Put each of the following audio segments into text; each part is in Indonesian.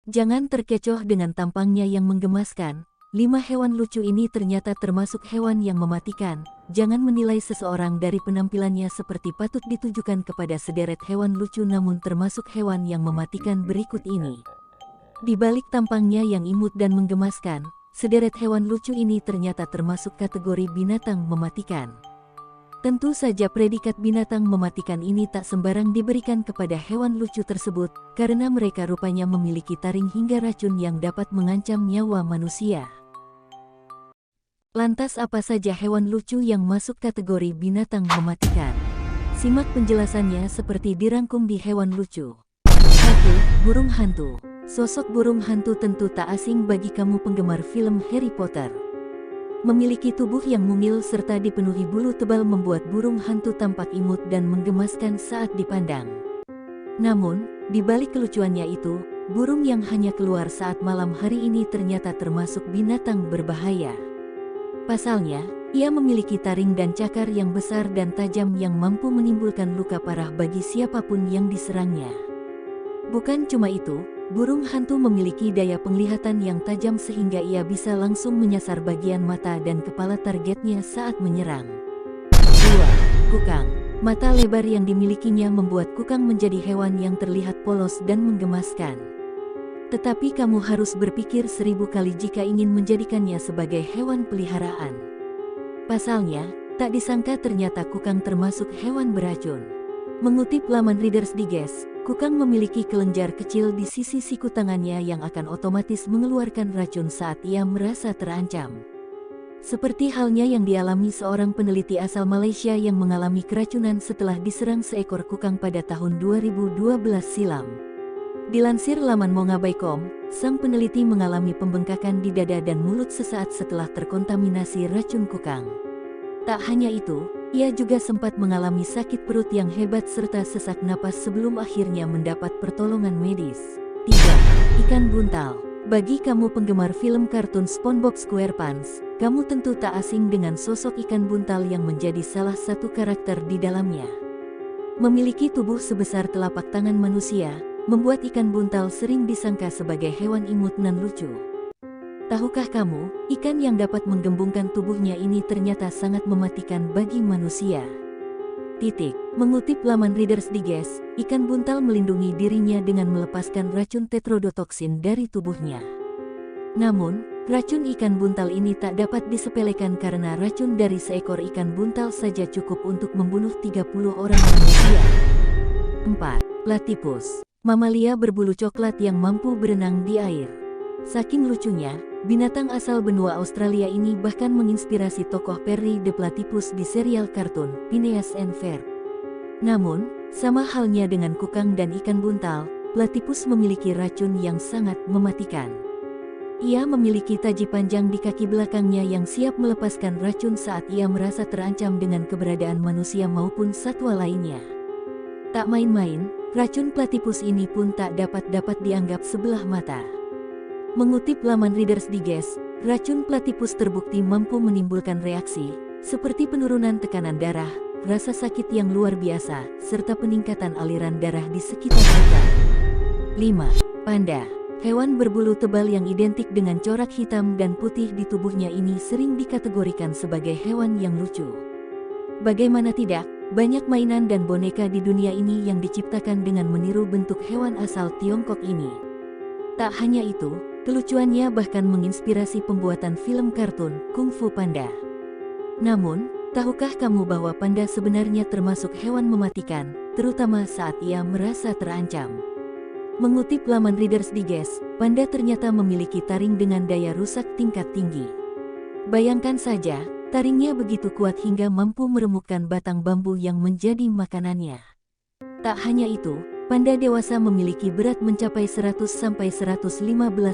Jangan terkecoh dengan tampangnya yang menggemaskan. 5 hewan lucu ini ternyata termasuk hewan yang mematikan. Jangan menilai seseorang dari penampilannya seperti patut ditujukan kepada sederet hewan lucu namun termasuk hewan yang mematikan berikut ini. Di balik tampangnya yang imut dan menggemaskan, sederet hewan lucu ini ternyata termasuk kategori binatang mematikan. Tentu saja predikat binatang mematikan ini tak sembarang diberikan kepada hewan lucu tersebut, karena mereka rupanya memiliki taring hingga racun yang dapat mengancam nyawa manusia. Lantas apa saja hewan lucu yang masuk kategori binatang mematikan? Simak penjelasannya seperti dirangkum di hewan lucu. 1. Burung hantu. Sosok burung hantu tentu tak asing bagi kamu penggemar film Harry Potter. Memiliki tubuh yang mungil serta dipenuhi bulu tebal membuat burung hantu tampak imut dan menggemaskan saat dipandang. Namun, di balik kelucuannya itu, burung yang hanya keluar saat malam hari ini ternyata termasuk binatang berbahaya. Pasalnya, ia memiliki taring dan cakar yang besar dan tajam yang mampu menimbulkan luka parah bagi siapapun yang diserangnya. Bukan cuma itu, burung hantu memiliki daya penglihatan yang tajam sehingga ia bisa langsung menyasar bagian mata dan kepala targetnya saat menyerang. 2. Kukang. Mata lebar yang dimilikinya membuat kukang menjadi hewan yang terlihat polos dan menggemaskan. Tetapi kamu harus berpikir 1000 kali jika ingin menjadikannya sebagai hewan peliharaan. Pasalnya, tak disangka ternyata kukang termasuk hewan beracun. Mengutip laman Reader's Digest, kukang memiliki kelenjar kecil di sisi siku tangannya yang akan otomatis mengeluarkan racun saat ia merasa terancam. Seperti halnya yang dialami seorang peneliti asal Malaysia yang mengalami keracunan setelah diserang seekor kukang pada tahun 2012 silam. Dilansir laman Mongabay.com, sang peneliti mengalami pembengkakan di dada dan mulut sesaat setelah terkontaminasi racun kukang. Tak hanya itu, ia juga sempat mengalami sakit perut yang hebat serta sesak napas sebelum akhirnya mendapat pertolongan medis. 3. Ikan buntal. Bagi kamu penggemar film kartun SpongeBob SquarePants, kamu tentu tak asing dengan sosok ikan buntal yang menjadi salah satu karakter di dalamnya. Memiliki tubuh sebesar telapak tangan manusia, membuat ikan buntal sering disangka sebagai hewan imut dan lucu. Tahukah kamu, ikan yang dapat menggembungkan tubuhnya ini ternyata sangat mematikan bagi manusia. Mengutip laman Reader's Digest, ikan buntal melindungi dirinya dengan melepaskan racun tetrodotoksin dari tubuhnya. Namun, racun ikan buntal ini tak dapat disepelekan karena racun dari seekor ikan buntal saja cukup untuk membunuh 30 orang manusia. 4. Platypus. Mamalia berbulu coklat yang mampu berenang di air. Saking lucunya, binatang asal benua Australia ini bahkan menginspirasi tokoh Perry the Platypus di serial kartun Phineas and Ferb. Namun, sama halnya dengan kukang dan ikan buntal, platypus memiliki racun yang sangat mematikan. Ia memiliki taji panjang di kaki belakangnya yang siap melepaskan racun saat ia merasa terancam dengan keberadaan manusia maupun satwa lainnya. Tak main-main, racun platypus ini pun tak dapat dianggap sebelah mata. Mengutip laman Reader's Digest, racun platypus terbukti mampu menimbulkan reaksi, seperti penurunan tekanan darah, rasa sakit yang luar biasa, serta peningkatan aliran darah di sekitar mata. 5. Panda. Hewan berbulu tebal yang identik dengan corak hitam dan putih di tubuhnya ini sering dikategorikan sebagai hewan yang lucu. Bagaimana tidak, banyak mainan dan boneka di dunia ini yang diciptakan dengan meniru bentuk hewan asal Tiongkok ini. Tak hanya itu, kelucuannya bahkan menginspirasi pembuatan film kartun Kung Fu Panda. Namun, tahukah kamu bahwa panda sebenarnya termasuk hewan mematikan, terutama saat ia merasa terancam? Mengutip laman Reader's Digest, panda ternyata memiliki taring dengan daya rusak tingkat tinggi. Bayangkan saja, taringnya begitu kuat hingga mampu meremukkan batang bambu yang menjadi makanannya. Tak hanya itu, panda dewasa memiliki berat mencapai 100-115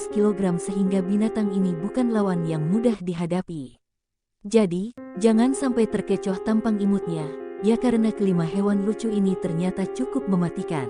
kg sehingga binatang ini bukan lawan yang mudah dihadapi. Jadi, jangan sampai terkecoh tampang imutnya, ya karena kelima hewan lucu ini ternyata cukup mematikan.